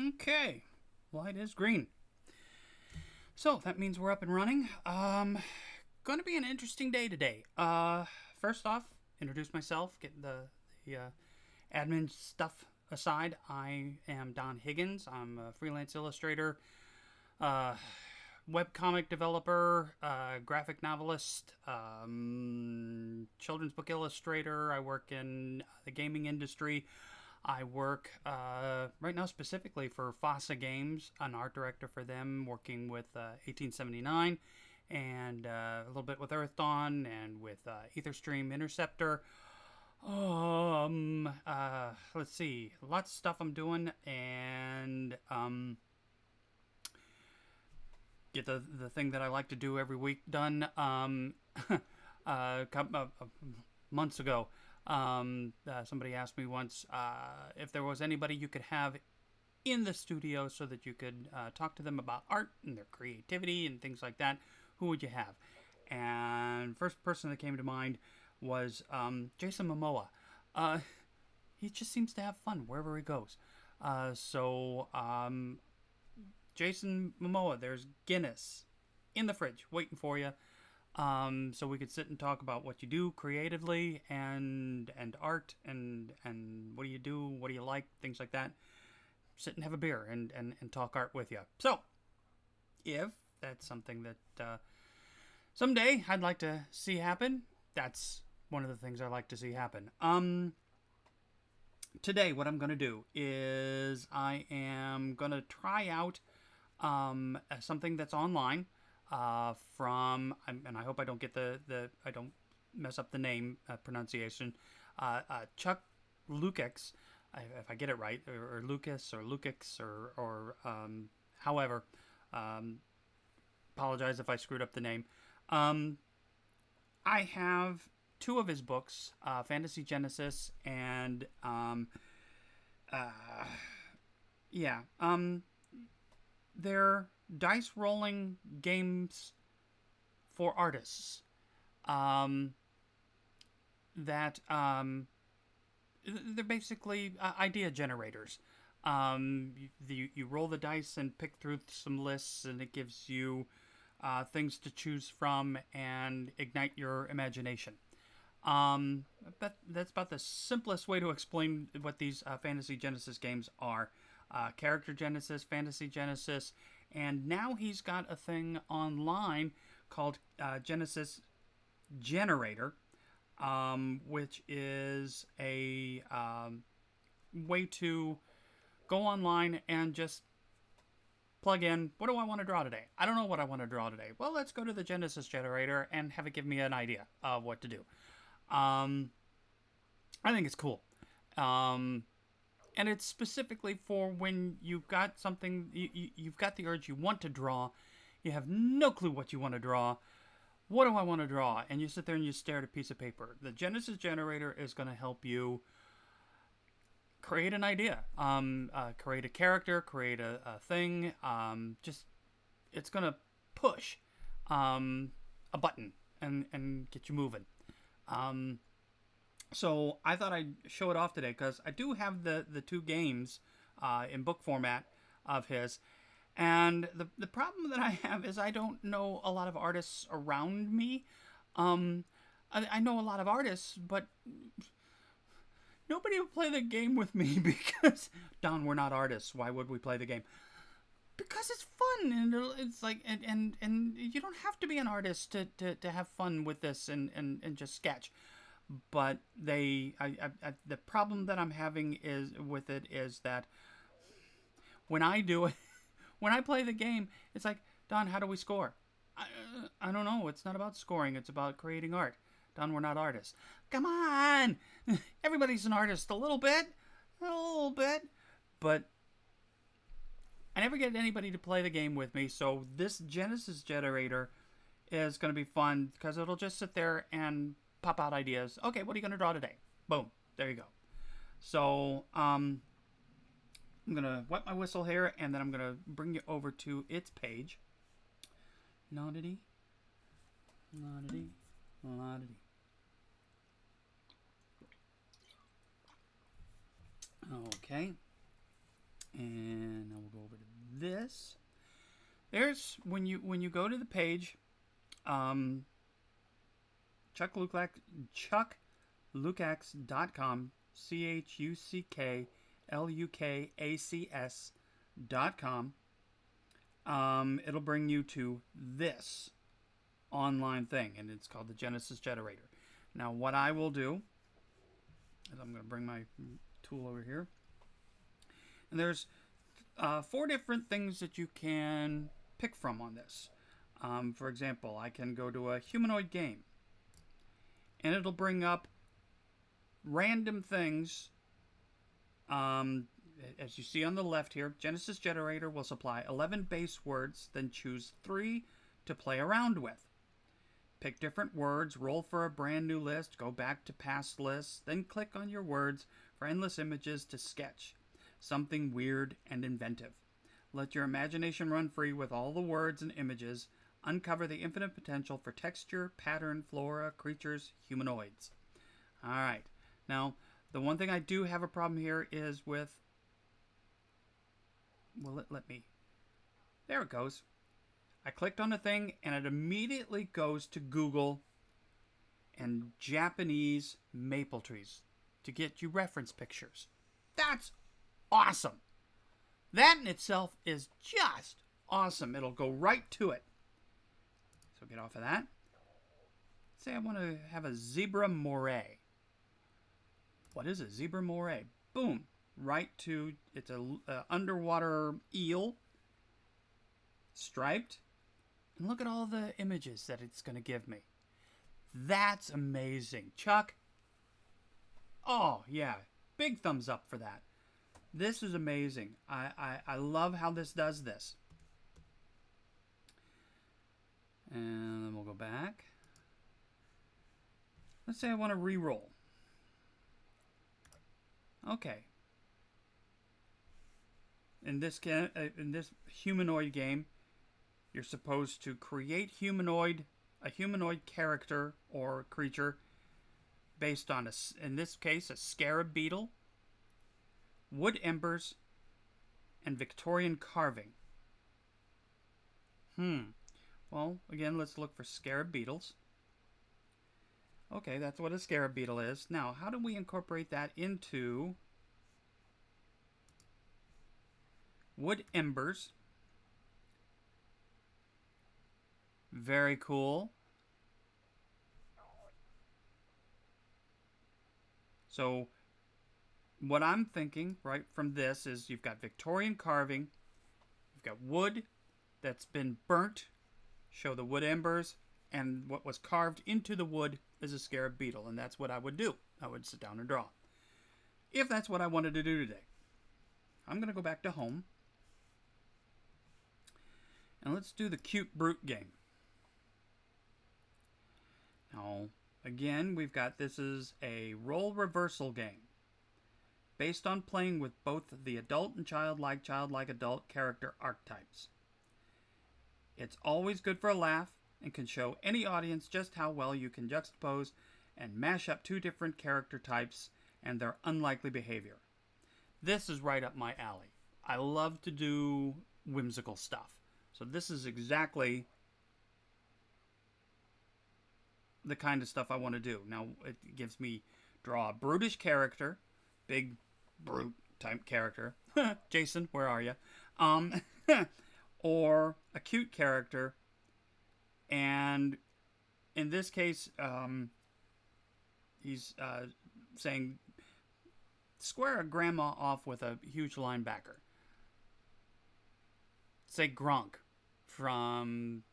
Okay, light is green. So that means we're up and running. Going to be an interesting day today. First off, introduce myself, get the admin stuff aside. I am Don Higgins. I'm a freelance illustrator, webcomic developer, graphic novelist, children's book illustrator. I work in the gaming industry. I work right now specifically for FASA Games, an art director for them, working with 1879 and a little bit with Earth Dawn and with EtherStream Interceptor. Let's see, lots of stuff I'm doing, and get the thing that I like to do every week done. Months ago, somebody asked me once if there was anybody you could have in the studio so that you could talk to them about art and their creativity and things like that. Who would you have? And first person that came to mind was Jason Momoa. He just seems to have fun wherever he goes. Jason Momoa, there's Guinness in the fridge waiting for you. So we could sit and talk about what you do creatively and art and what do you do, what do you like, things like that. Sit and have a beer and talk art with you. So, if that's something that someday I'd like to see happen, that's one of the things I like to see happen. Today what I'm going to do is I am going to try out something that's online. And I hope I don't get I don't mess up the name pronunciation. Chuck Lukex, if I get it right, or Lucas or Lukex or however. Apologize if I screwed up the name. I have two of his books, Fantasy Genesis and they're dice rolling games for artists that they're basically idea generators. You roll the dice and pick through some lists, and it gives you things to choose from and ignite your imagination. But that's about the simplest way to explain what these Fantasy Genesis games are. Character Genesis, Fantasy Genesis, and now he's got a thing online called Genesis Generator, which is a way to go online and just plug in, what do I want to draw today? I don't know what I want to draw today. Well, let's go to the Genesis Generator and have it give me an idea of what to do. I think it's cool. And it's specifically for when you've got something, you've got the urge, you want to draw, you have no clue what you want to draw. What do I want to draw? And you sit there and you stare at a piece of paper. The Genesis Generator is going to help you create an idea, create a character, create a thing. It's going to push a button and get you moving. So I thought I'd show it off today because I do have the two games in book format of his. And the problem that I have is I don't know a lot of artists around me. I know a lot of artists, but nobody will play the game with me because, Don, we're not artists. Why would we play the game? Because it's fun, and it's like, and you don't have to be an artist to have fun with this and just sketch. But the problem that I'm having with it is that when I do it, when I play the game, it's like, Don, how do we score? I don't know. It's not about scoring. It's about creating art. Don, we're not artists. Come on! Everybody's an artist a little bit. But I never get anybody to play the game with me, so this Genesis Generator is going to be fun because it'll just sit there and pop out ideas. Okay, what are you going to draw today? Boom. There you go. So, I'm going to wet my whistle here, and then I'm going to bring you over to its page. La-da-dee. La-da-dee. La-da-dee. Okay. And now There's when you go to the page, um, chucklukacs.com, CHUCKLUKACS.com. It'll bring you to this online thing, and it's called the Genesis Generator. Now, what I will do is I'm going to bring my tool over here, and there's 4 different things that you can pick from on this. For example, I can go to a humanoid game, and it'll bring up random things. As you see on the left here, Genesis Generator will supply 11 base words, then choose 3 to play around with. Pick different words, roll for a brand new list, go back to past lists, then click on your words for endless images to sketch something weird and inventive. Let your imagination run free with all the words and images. Uncover the infinite potential for texture, pattern, flora, creatures, humanoids. Alright, now the one thing I do have a problem here is with... Well, let me... There it goes. I clicked on a thing and it immediately goes to Google and Japanese maple trees to get you reference pictures. That's awesome. That in itself is just awesome. It'll go right to it. So get off of that. Say I want to have a zebra moray. What is a zebra moray? Boom. Right to, it's a underwater eel. Striped. And look at all the images that it's going to give me. That's amazing. Chuck. Oh, yeah. Big thumbs up for that. This is amazing. I love how this does this. And then we'll go back. Let's say I want to re-roll. Okay. In this humanoid game, you're supposed to create a humanoid character or creature based on, in this case, a scarab beetle, wood embers, and Victorian carving. Well, again, let's look for scarab beetles. Okay, that's what a scarab beetle is. Now, how do we incorporate that into wood embers? Very cool. So, what I'm thinking, right, from this is you've got Victorian carving, you've got wood that's been burnt, show the wood embers, and what was carved into the wood is a scarab beetle, and that's what I would do. I would sit down and draw. If that's what I wanted to do today. I'm going to go back to home, and let's do the Cute Brute game. Now, again, we've got, this is a role reversal game based on playing with both the adult and childlike adult character archetypes. It's always good for a laugh and can show any audience just how well you can juxtapose and mash up 2 different character types and their unlikely behavior. This is right up my alley. I love to do whimsical stuff. So this is exactly the kind of stuff I want to do. Now, it gives me draw a brutish character, big brute type character. Jason, where are you? Or a cute character. And in this case, he's saying, square a grandma off with a huge linebacker. Say Gronk from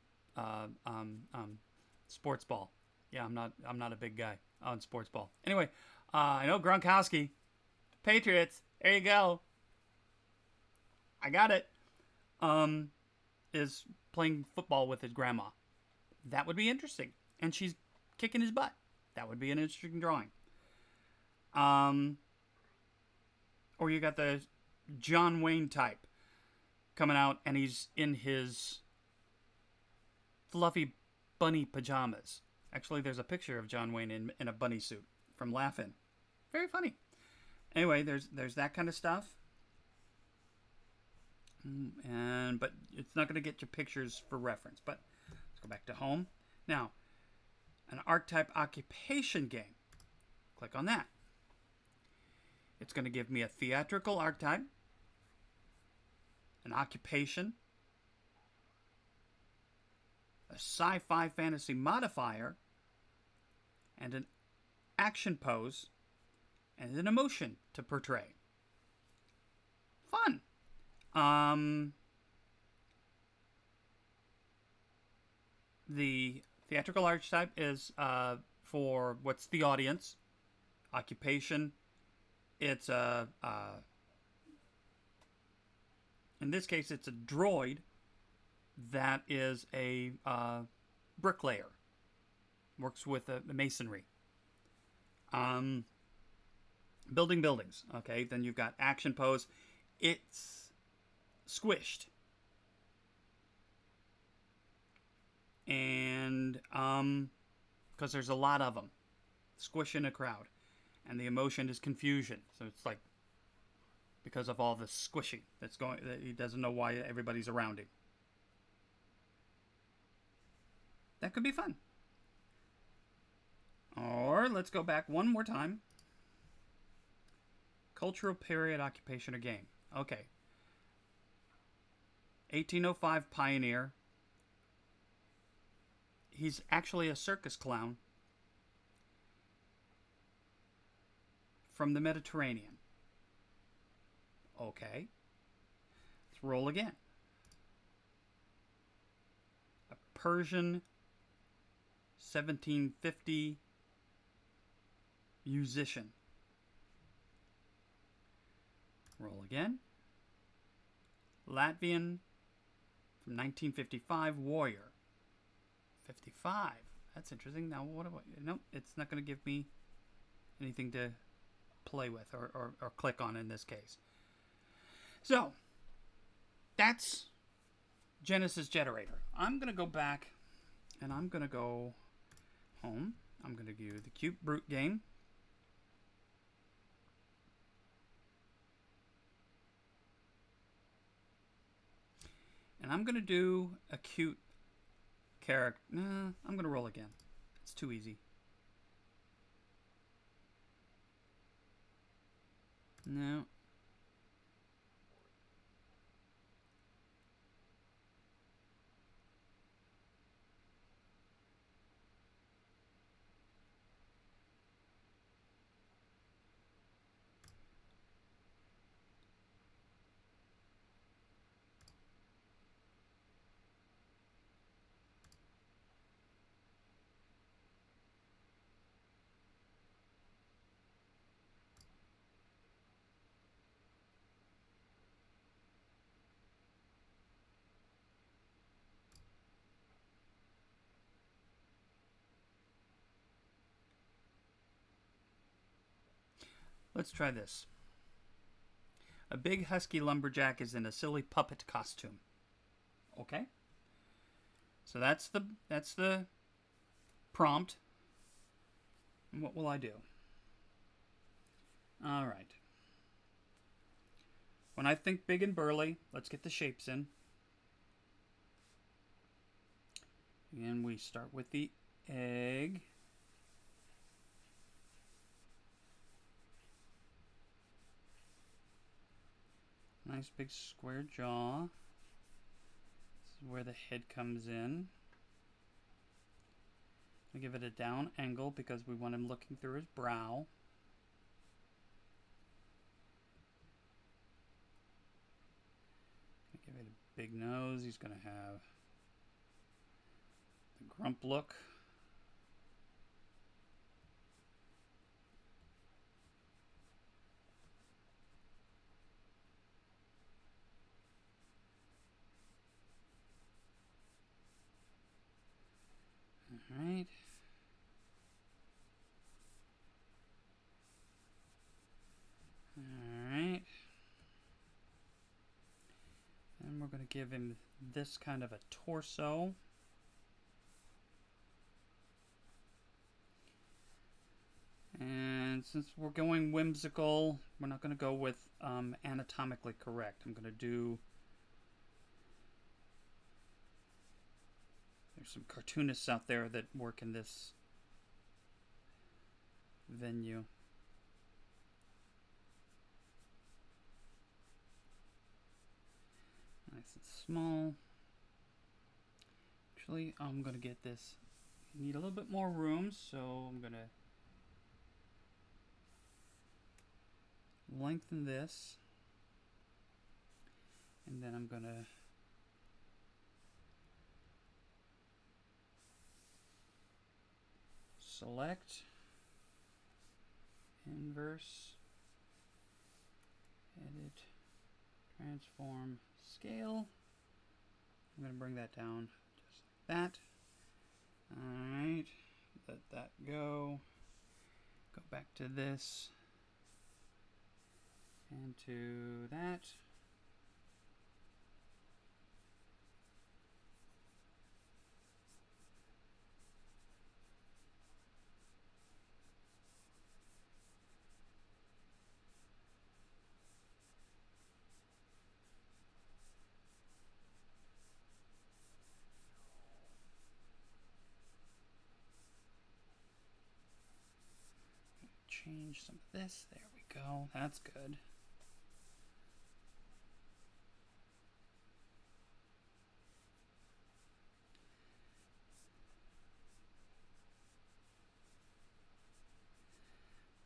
Sports Ball. Yeah, I'm not a big guy on Sports Ball. Anyway, I know Gronkowski, Patriots. There you go. I got it. Is playing football with his grandma. That would be interesting. And she's kicking his butt. That would be an interesting drawing. Or you got the John Wayne type coming out, and he's in his fluffy bunny pajamas. Actually, there's a picture of John Wayne in a bunny suit from Laugh-In. Very funny. Anyway, there's that kind of stuff. But it's not going to get your pictures for reference. But let's go back to home. Now, an archetype occupation game. Click on that. It's going to give me a theatrical archetype, an occupation, a sci-fi fantasy modifier, and an action pose, and an emotion to portray. Fun. The theatrical archetype is for what's the audience. Occupation, it's in this case, it's a droid that is a bricklayer. Works with masonry. Building buildings. Okay, then you've got action pose. It's squished. And because there's a lot of them. Squish in a crowd. And the emotion is confusion. So it's like because of all the squishing that's going, that he doesn't know why everybody's around him. That could be fun. Or let's go back one more time. Cultural period, occupation, or game. Okay. 1805 pioneer. He's actually a circus clown from the Mediterranean. Okay. Let's roll again. A Persian 1750 musician. Roll again. Latvian from 1955 warrior. 55. That's interesting. Now, what do I... Nope, it's not going to give me anything to play with or click on in this case. So, that's Genesis Generator. I'm going to go back and I'm going to go home. I'm going to do the Cute Brute game. And I'm going to do a cute character. Nah, I'm going to roll again. It's too easy. No. Let's try this. A big husky lumberjack is in a silly puppet costume. Okay? So that's the prompt. And what will I do? All right. When I think big and burly, let's get the shapes in. And we start with the egg. Nice big square jaw. This is where the head comes in. I give it a down angle because we want him looking through his brow. I give it a big nose. He's going to have the grump look. Alright. Alright. And we're going to give him this kind of a torso. And since we're going whimsical, we're not going to go with anatomically correct. I'm going to do There's some cartoonists out there that work in this venue. Nice and small. Actually, I'm going to get this. I need a little bit more room, so I'm going to lengthen this. And then I'm going to select, inverse, edit, transform, scale. I'm going to bring that down just like that. Alright, let that go. Go back to this and to that. Change some of this. There we go. That's good.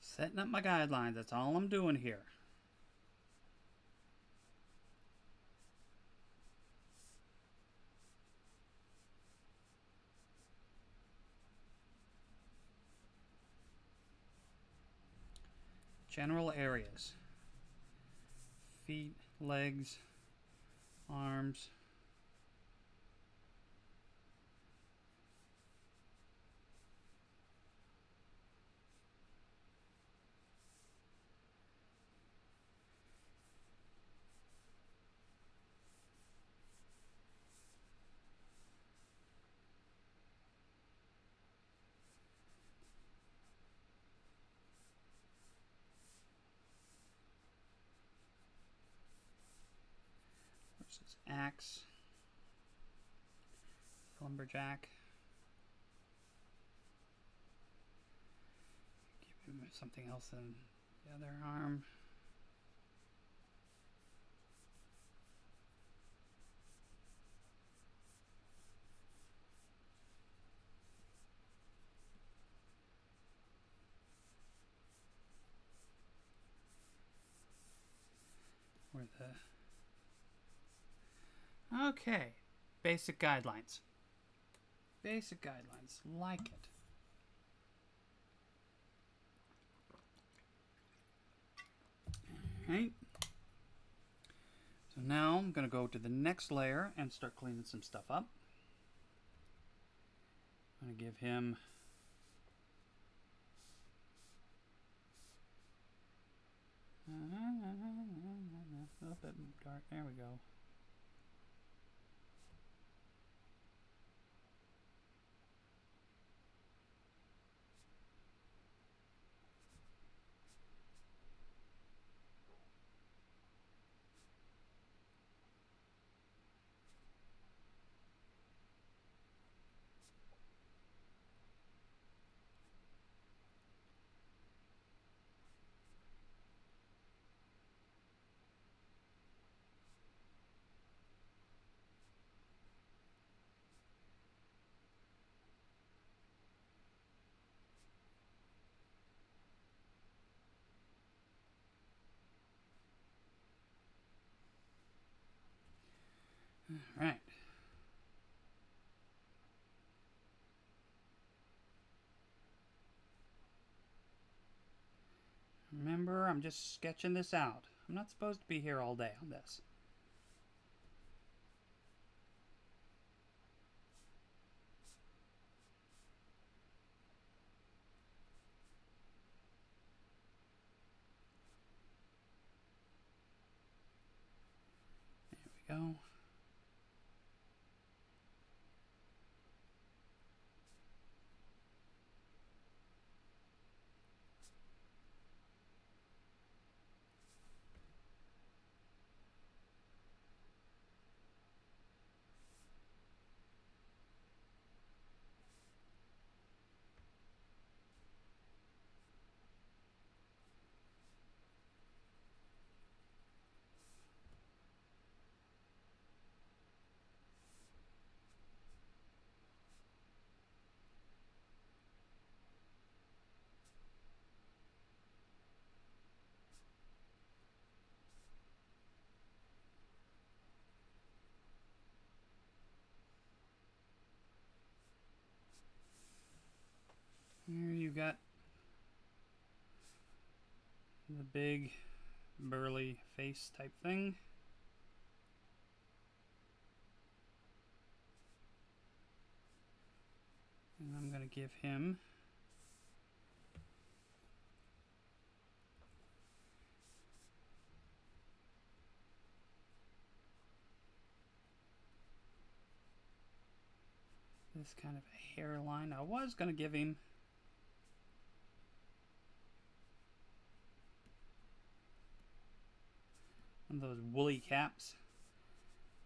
Setting up my guidelines. That's all I'm doing here. General areas. Feet, legs, arms. Versus axe. Lumberjack. Give him something else in the other arm. Where the... Okay. Basic guidelines. Basic guidelines. Like it. Alright. So now I'm going to go to the next layer and start cleaning some stuff up. I'm going to give him a little bit dark. There we go. All right. Remember, I'm just sketching this out. I'm not supposed to be here all day on this. There we go. The big burly face type thing. And I'm going to give him this kind of a hairline. I was going to give him one of those woolly caps.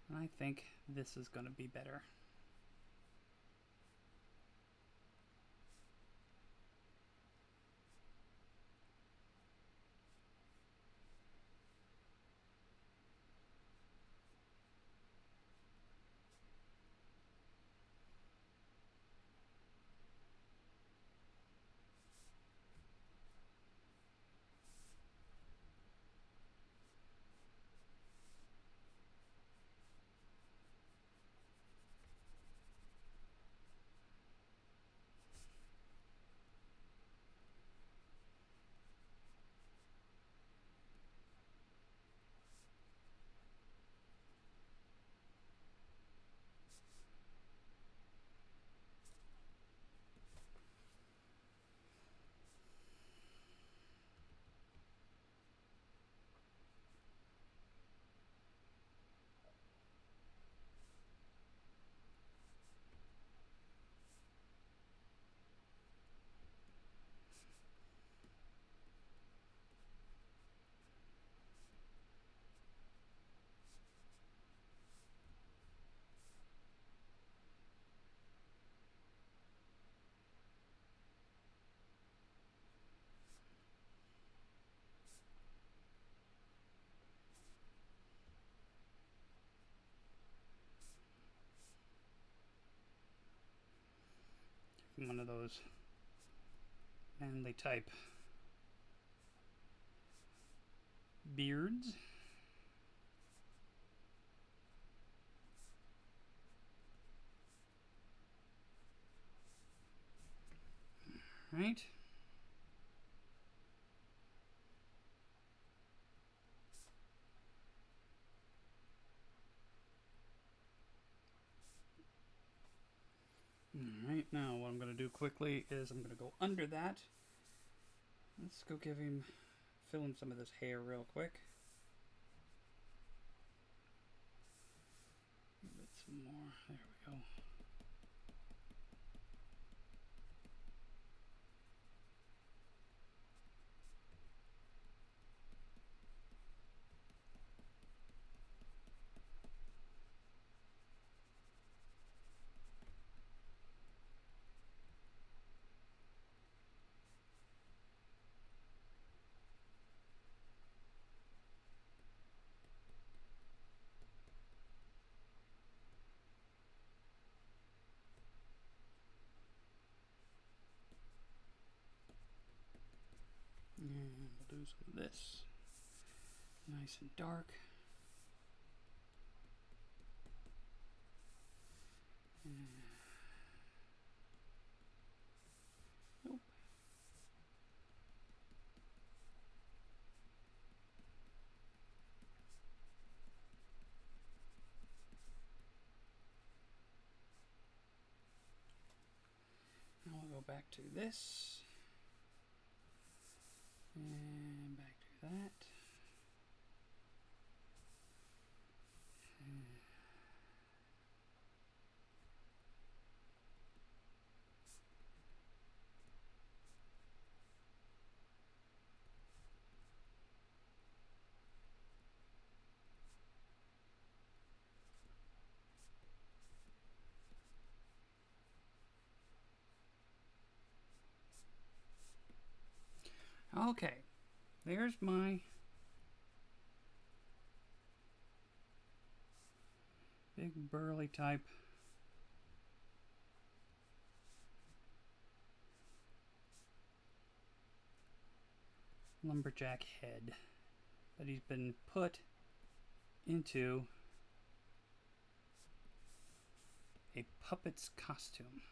And I think this is going to be better. One of those manly type beards. Right. Alright, now what I'm going to do quickly is I'm going to go under that. Let's go fill in some of this hair real quick. A bit some more. There we go. And we'll do some of this. Nice and dark. Nope. Now we'll go back to this. And back to that. Okay, there's my big burly type lumberjack head, but he's been put into a puppet's costume.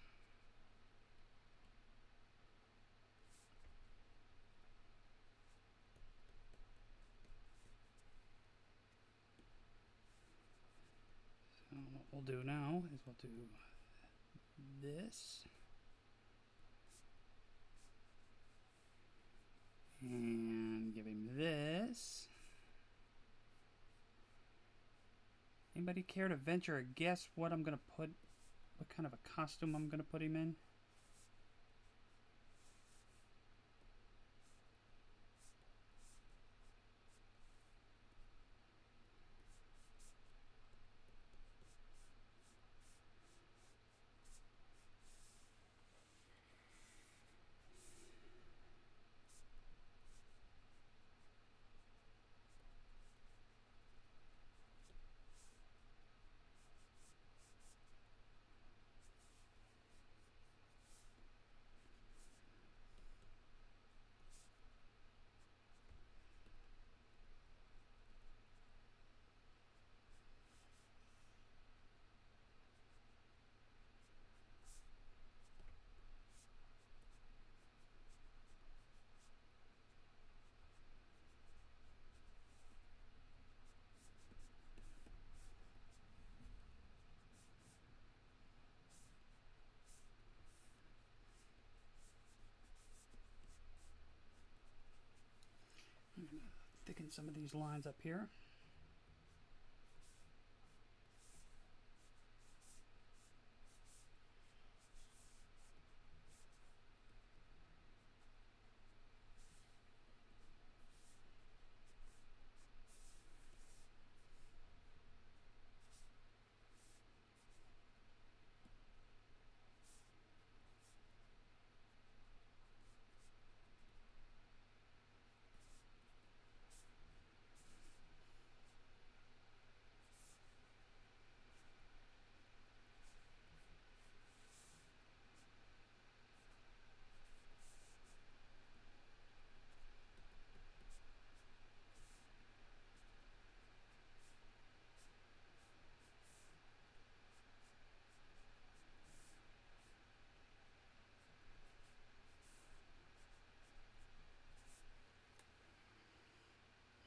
we'll do now is we'll do this. And give him this. Anybody care to venture a guess what I'm going to put, what kind of a costume I'm going to put him in? I'm going to thicken some of these lines up here.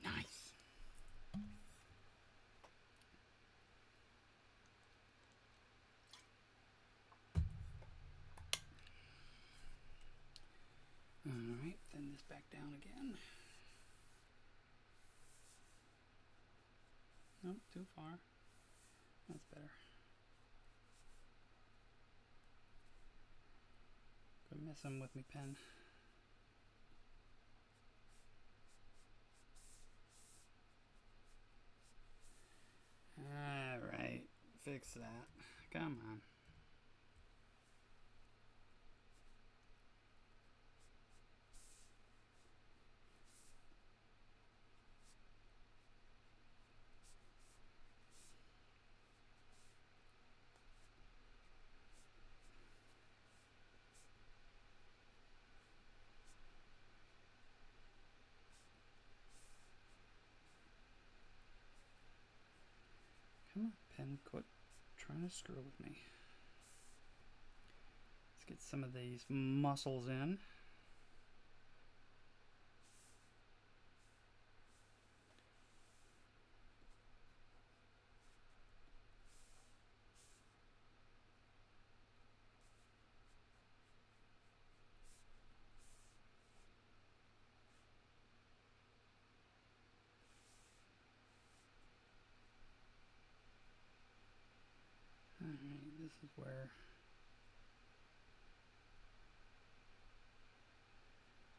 Nice. Alright, thin this back down again. Nope, too far. That's better. Quit messing with me, pen. Alright, fix that. Come on. Come on, pen, quit trying to screw with me. Let's get some of these muscles in. Alright, this is where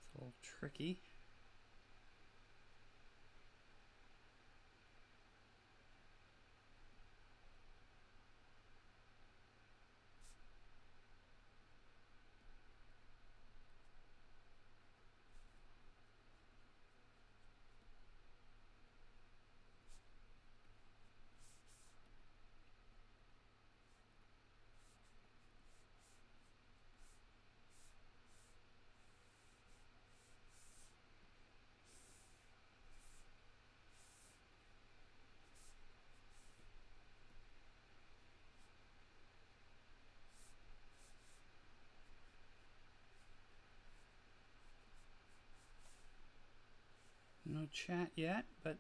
it's a little tricky. No chat yet, but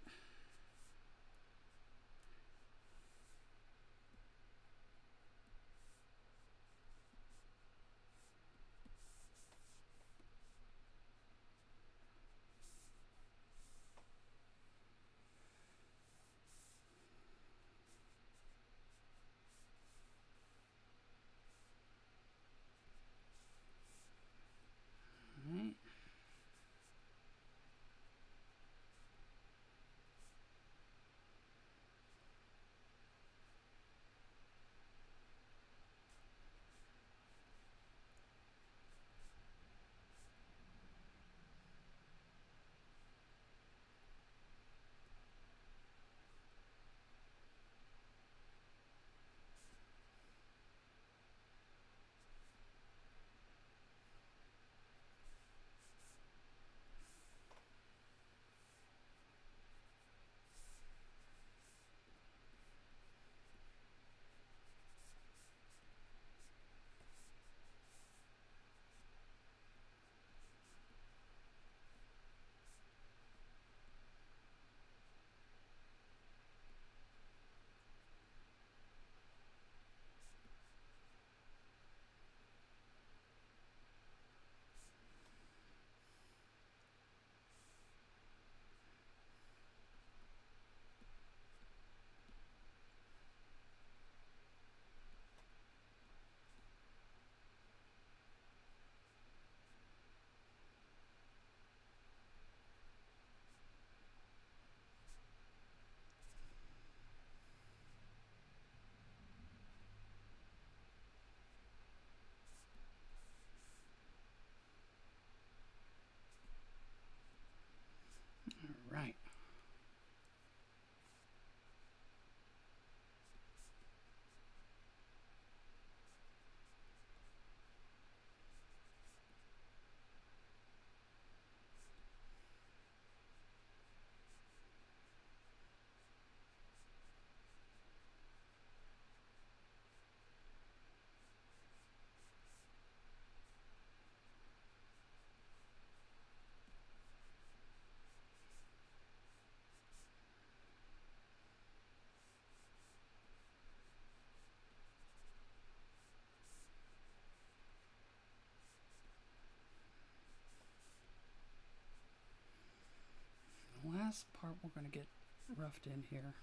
last part we're going to get roughed in here.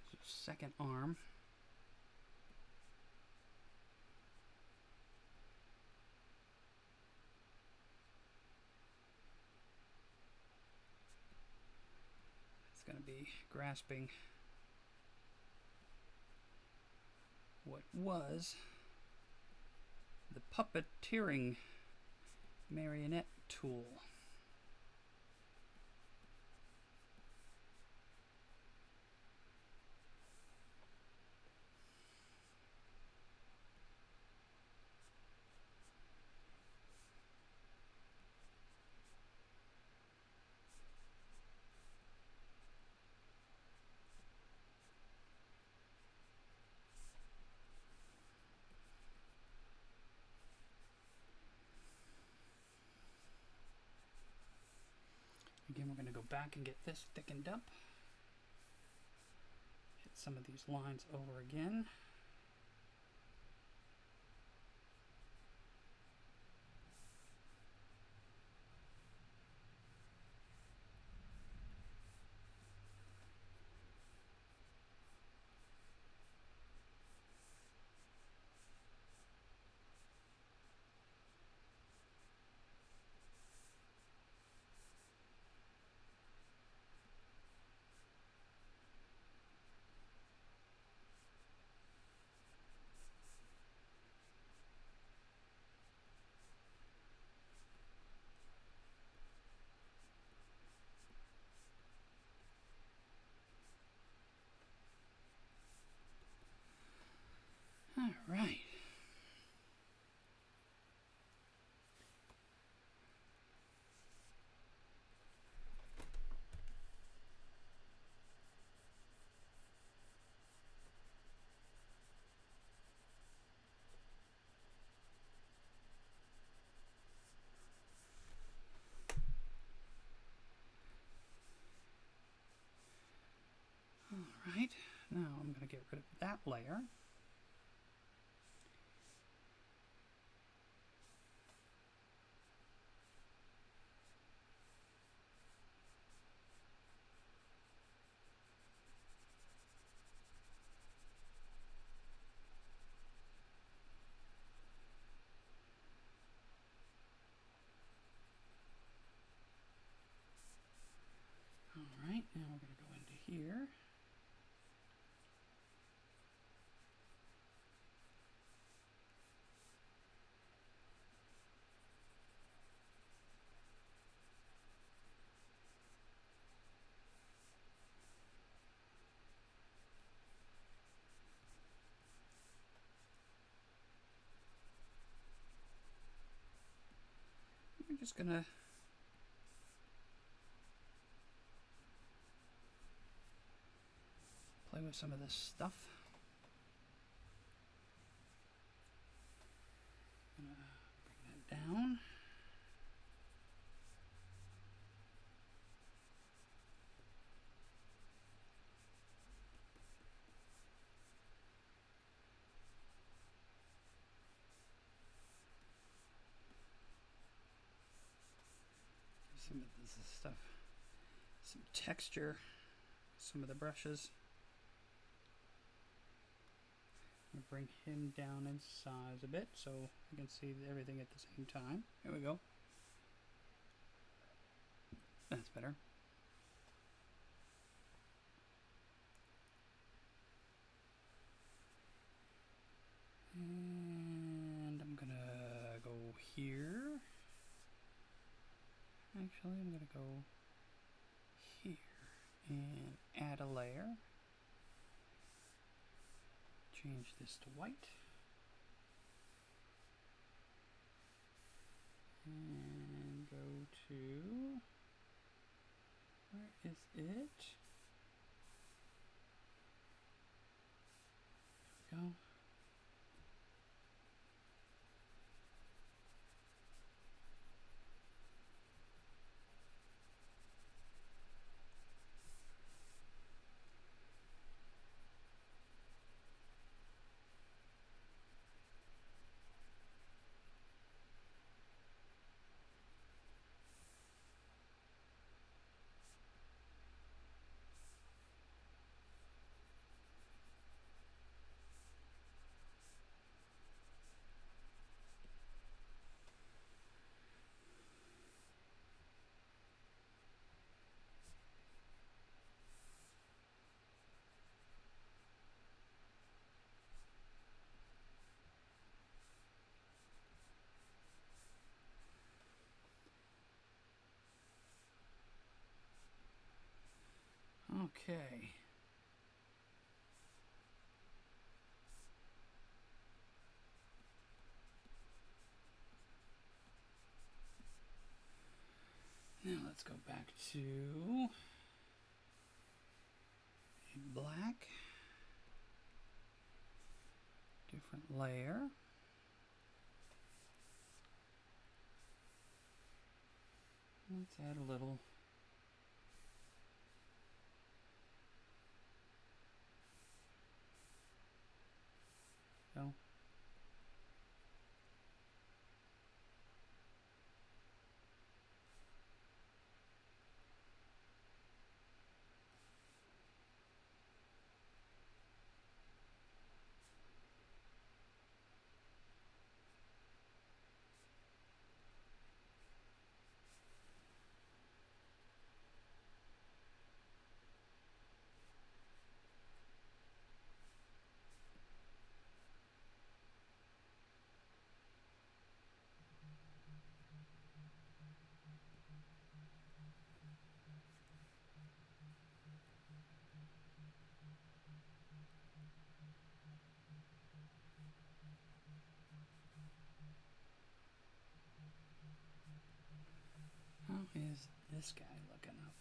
So second arm. It's going to be grasping what was the puppeteering marionette tool. Again, we're going to go back and get this thickened up. Hit some of these lines over again. All right. All right. Now I'm going to get rid of that layer. All right, now we're going to go into here. We're just going to play with some of this stuff. Bring that down. Some of this stuff, some texture, some of the brushes. I'm going to bring him down in size a bit so you can see everything at the same time. Here we go. That's better. And I'm going to go here. Actually, I'm going to go here and add a layer. Change this to white. And go to, where is it? There we go. let's go back to a black, different layer. Let's add a little no. How is this guy looking up?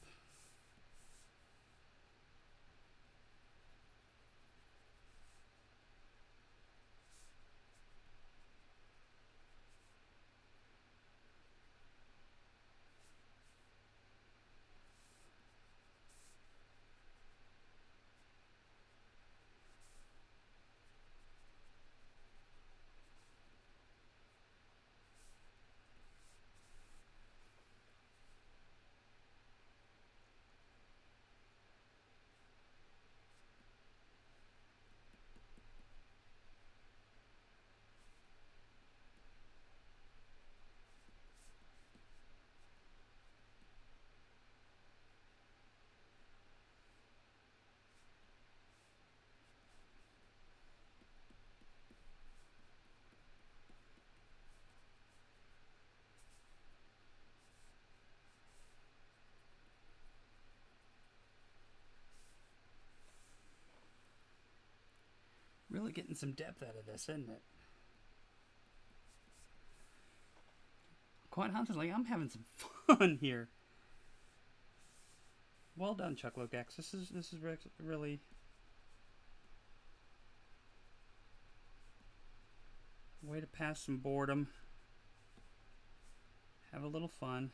Really getting some depth out of this, isn't it? Quite honestly, I'm having some fun here. Well done, Chuck Logax. This is really a way to pass some boredom. Have a little fun.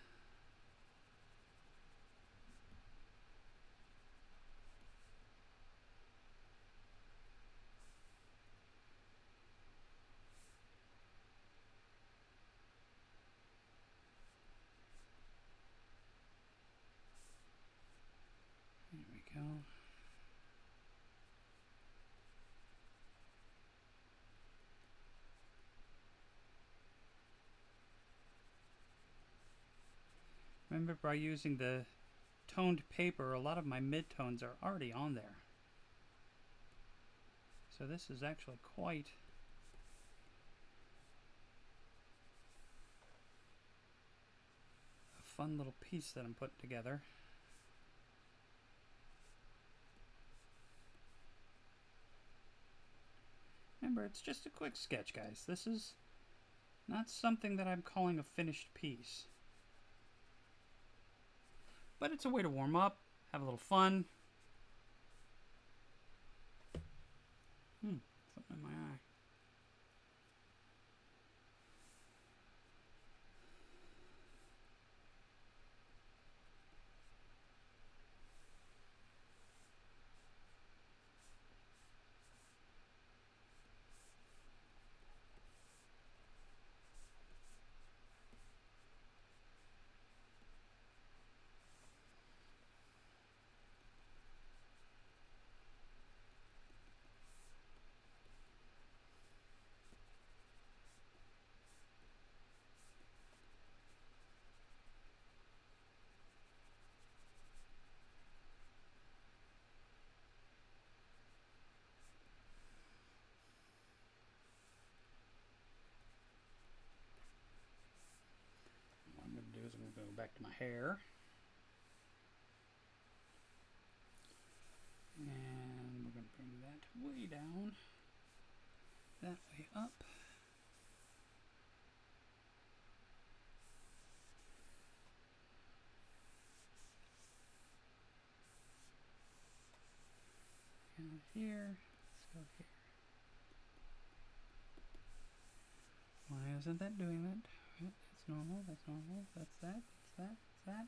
There we go. Remember, by using the toned paper, a lot of my midtones are already on there. So this is actually quite a fun little piece that I'm putting together. Remember, it's just a quick sketch, guys. This is not something that I'm calling a finished piece. But it's a way to warm up, have a little fun. Something in my eye. What I'm going to do is I'm going to go back to my hair. And we're going to bring that way down, that way up. here. Let's go here. Why isn't that doing that? That's normal, that's normal, that's that, that's that, that's that.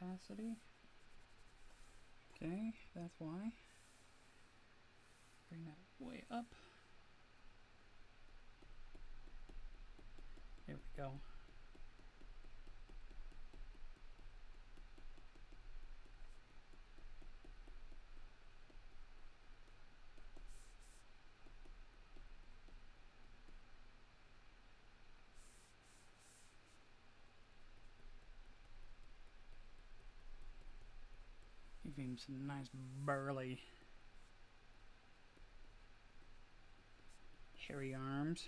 Opacity. Okay, that's why. Bring that way up. There we go. Give him some nice burly hairy arms.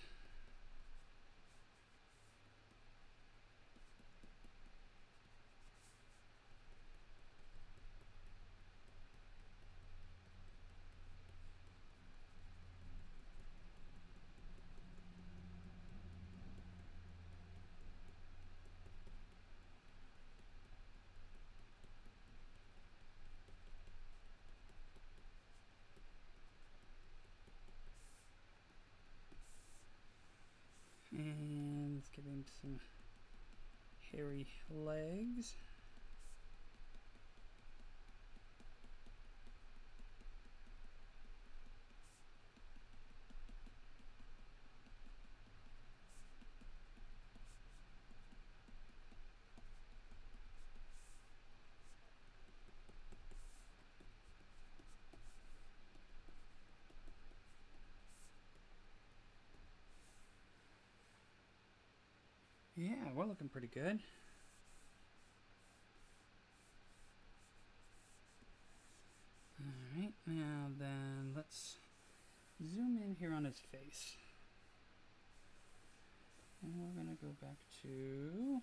And let's give him some hairy legs. Yeah, we're looking pretty good. Alright, now then let's zoom in here on his face. And we're going to go back to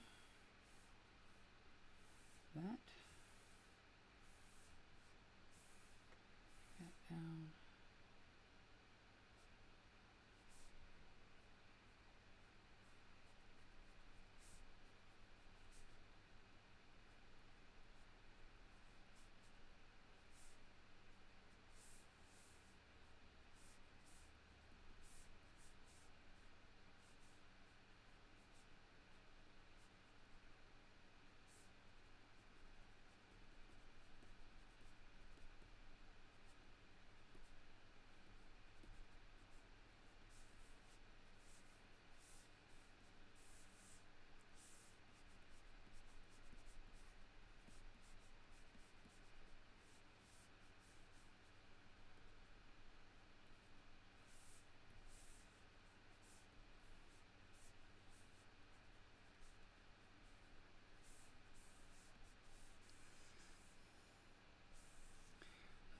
that. That down.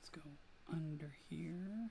Let's go under here.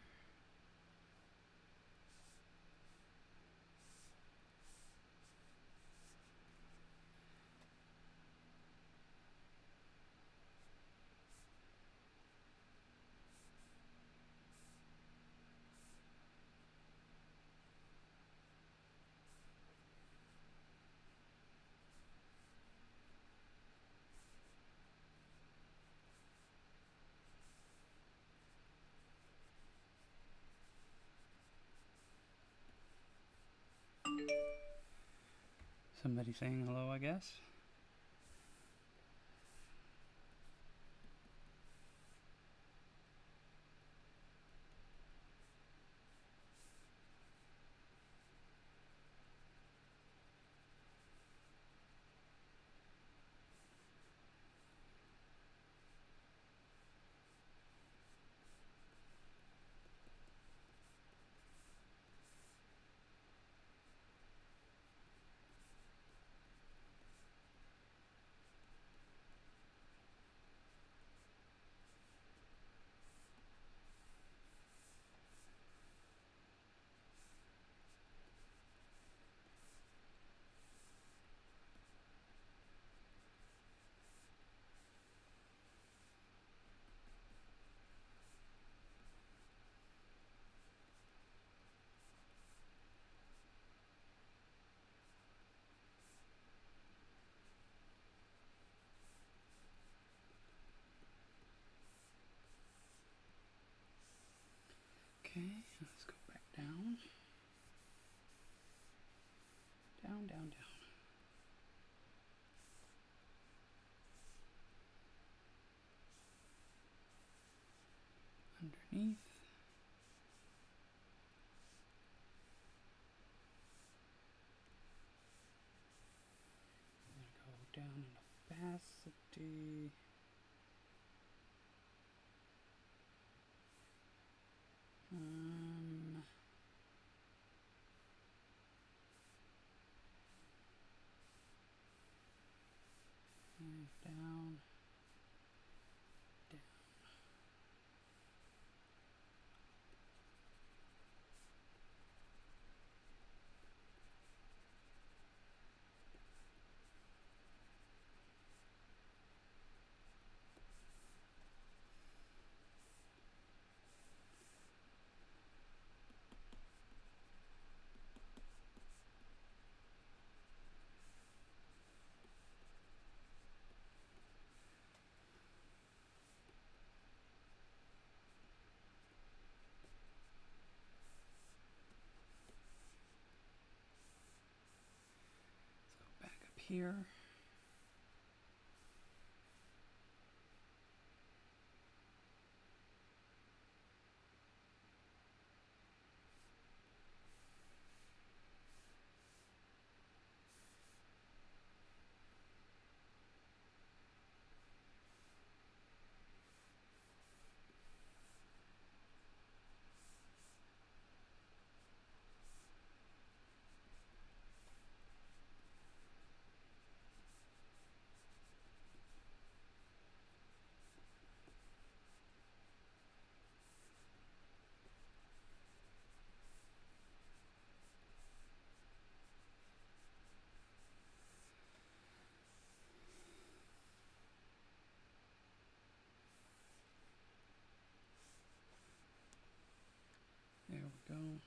Somebody saying hello, I guess. 50. Down. So back up here. There we go.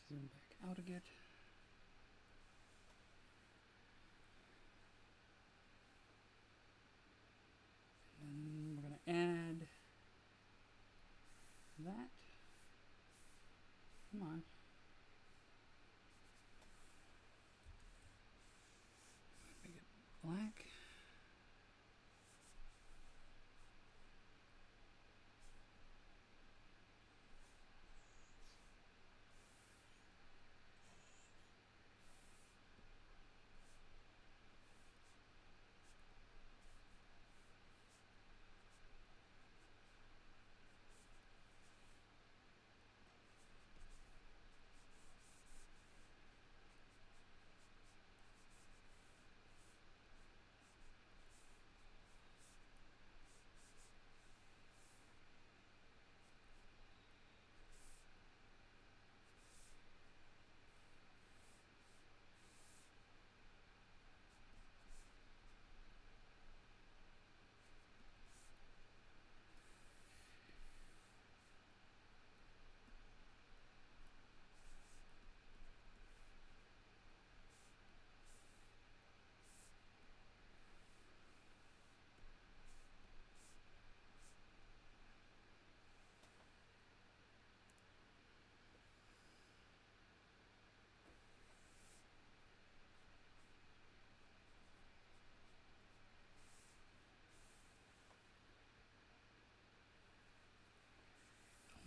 Zoom back out again. And we're going to add that. Come on. Make it black.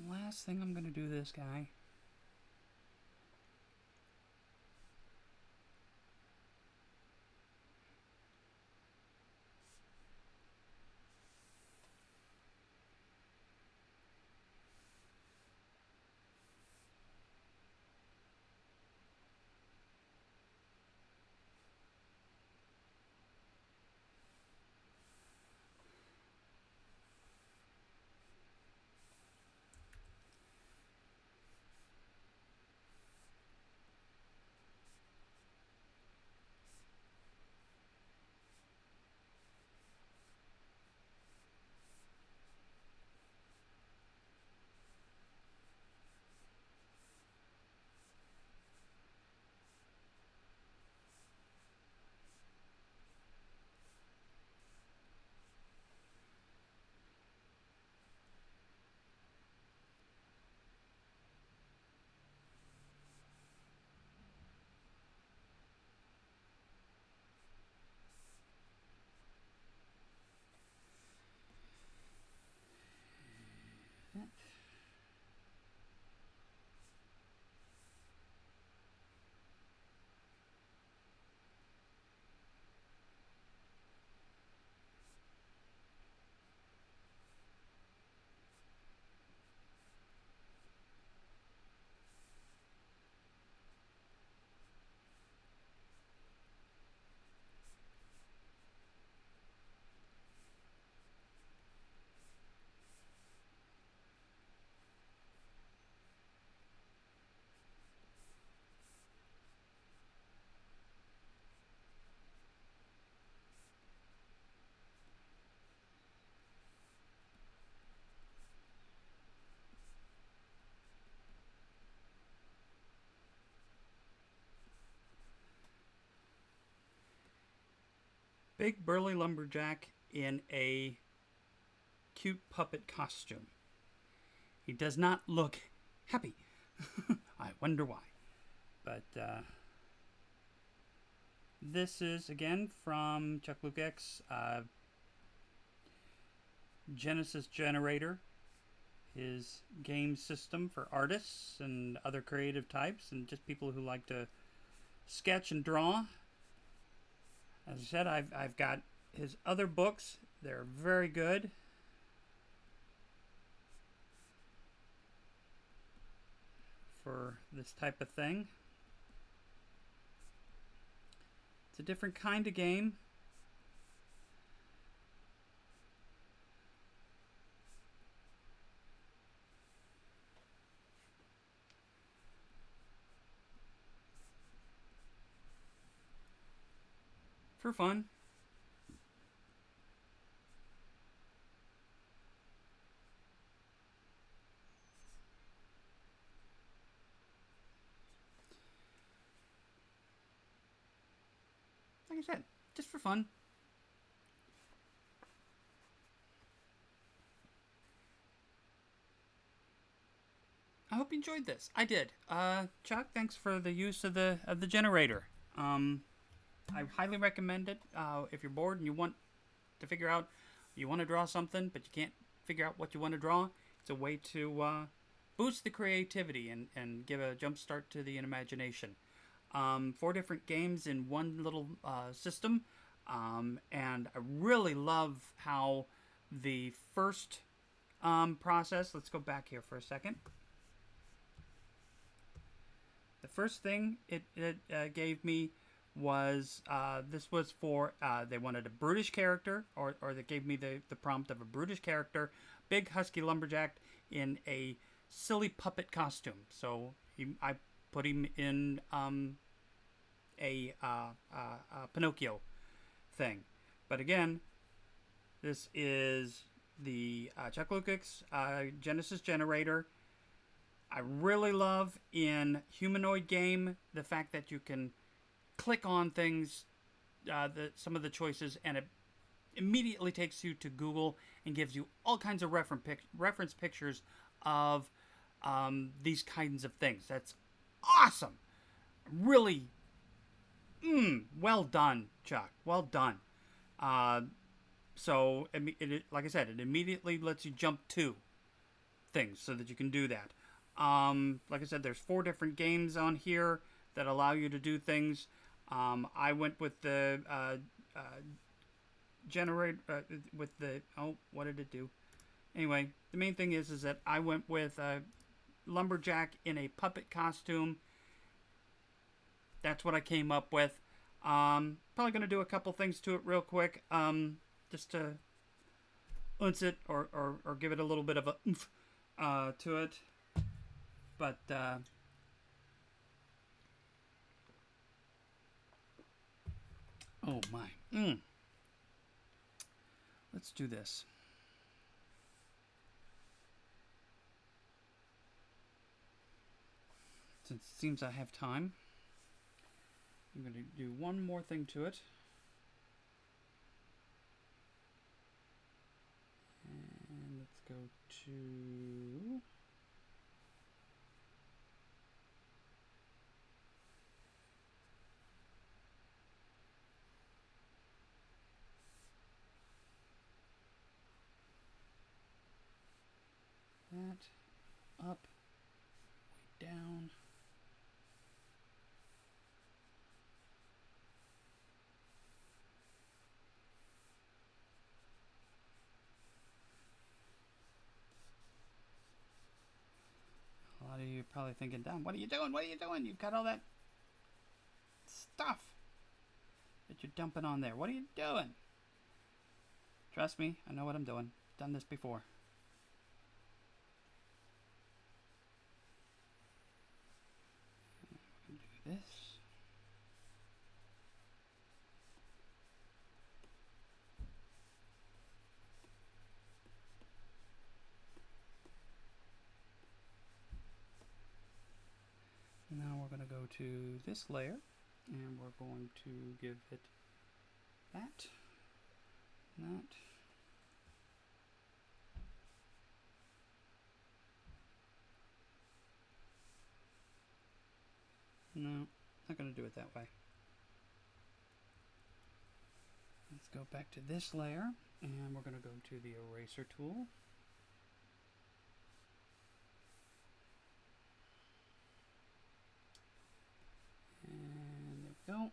Last thing I'm going to do this guy. big burly lumberjack in a cute puppet costume. He does not look happy. I wonder why. But this is, again, from Chuck Luke's Genesis Generator, his game system for artists and other creative types and just people who like to sketch and draw. As I said, I've got his other books. They're very good. For this type of thing. It's a different kind of game. For fun. Like I said, just for fun. I hope you enjoyed this. I did. Chuck, thanks for the use of the generator. I highly recommend it. If you're bored and you want to figure out you want to draw something, but you can't figure out what you want to draw, it's a way to boost the creativity and give a jump start to the imagination. 4 different games in one little system, and I really love how the first process. Let's go back here for a second. The first thing it gave me was this was for they wanted a brutish character, or they gave me the prompt of a brutish character, big husky lumberjack in a silly puppet costume. So I put him in a Pinocchio thing. But again, this is the Chuck Luke's Genesis Generator. I really love in humanoid game the fact that you can click on things, some of the choices, and it immediately takes you to Google and gives you all kinds of reference pictures of these kinds of things. That's awesome. Really, well done, Chuck. Well done. So, like I said, it immediately lets you jump to things so that you can do that. Like I said, there's 4 different games on here that allow you to do things. I went with the what did it do? Anyway, the main thing is that I went with Lumberjack in a puppet costume. That's what I came up with. Probably going to do a couple things to it real quick, just to unce it or give it a little bit of a oomph to it. But oh my, let's do this. Since it seems I have time, I'm going to do one more thing to it. And let's go to... that up, way down. A lot of you are probably thinking, "Damn, what are you doing? What are you doing? You've got all that stuff that you're dumping on there. What are you doing?" Trust me, I know what I'm doing. I've done this before. Do this. Now we're going to go to this layer, and we're going to give it that. That. No, not going to do it that way. Let's go back to this layer, and we're going to go to the eraser tool. And there we go.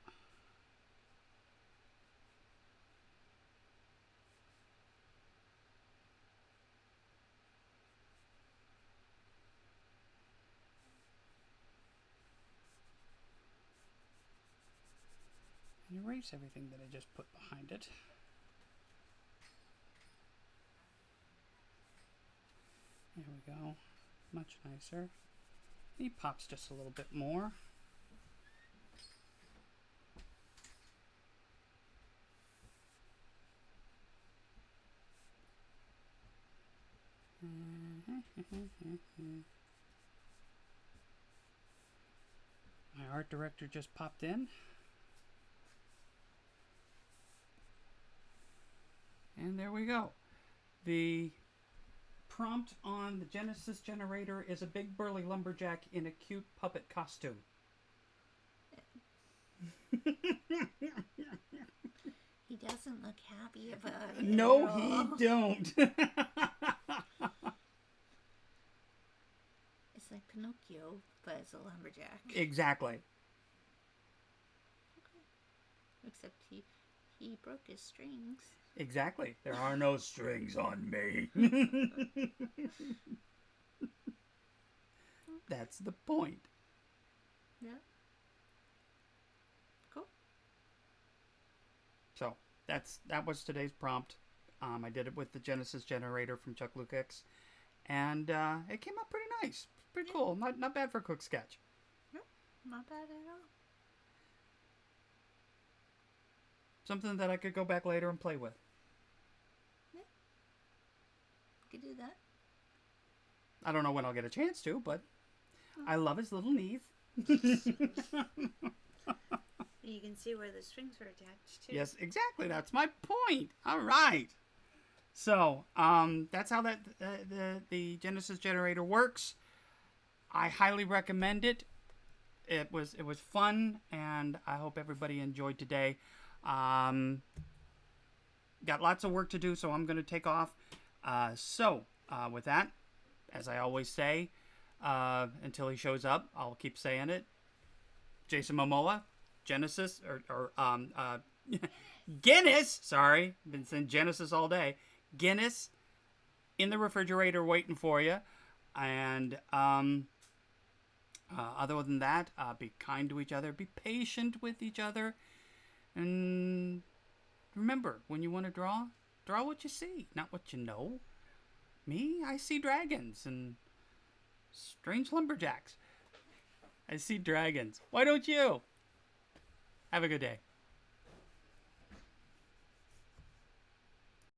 And erase everything that I just put behind it. There we go. Much nicer. He pops just a little bit more. My art director just popped in. And there we go. The prompt on the Genesis generator is a big burly lumberjack in a cute puppet costume. He doesn't look happy about it. No, he don't. It's like Pinocchio, but it's a lumberjack. Exactly. Okay. Except he broke his strings. Exactly. There are no strings on me. That's the point. Yeah. Cool. So that was today's prompt. I did it with the Genesis generator from Chuck Lukex, and it came out pretty nice. Pretty cool. Not bad for a quick sketch. Nope, not bad at all. Something that I could go back later and play with. Yeah. You could do that. I don't know when I'll get a chance to, but I love his little knees. You can see where the strings were attached to. Yes, exactly. That's my point. All right. So, that's how the Genesis generator works. I highly recommend it. It was fun, and I hope everybody enjoyed today. Got lots of work to do, so I'm going to take off. With that, as I always say, until he shows up, I'll keep saying it. Jason Momoa, Genesis, or Guinness. Sorry, been saying Genesis all day. Guinness in the refrigerator waiting for you. And other than that, be kind to each other, be patient with each other, and remember, when you want to draw what you see, not what you know. Me, I see dragons and strange lumberjacks. I see dragons. Why don't you? Have a good day.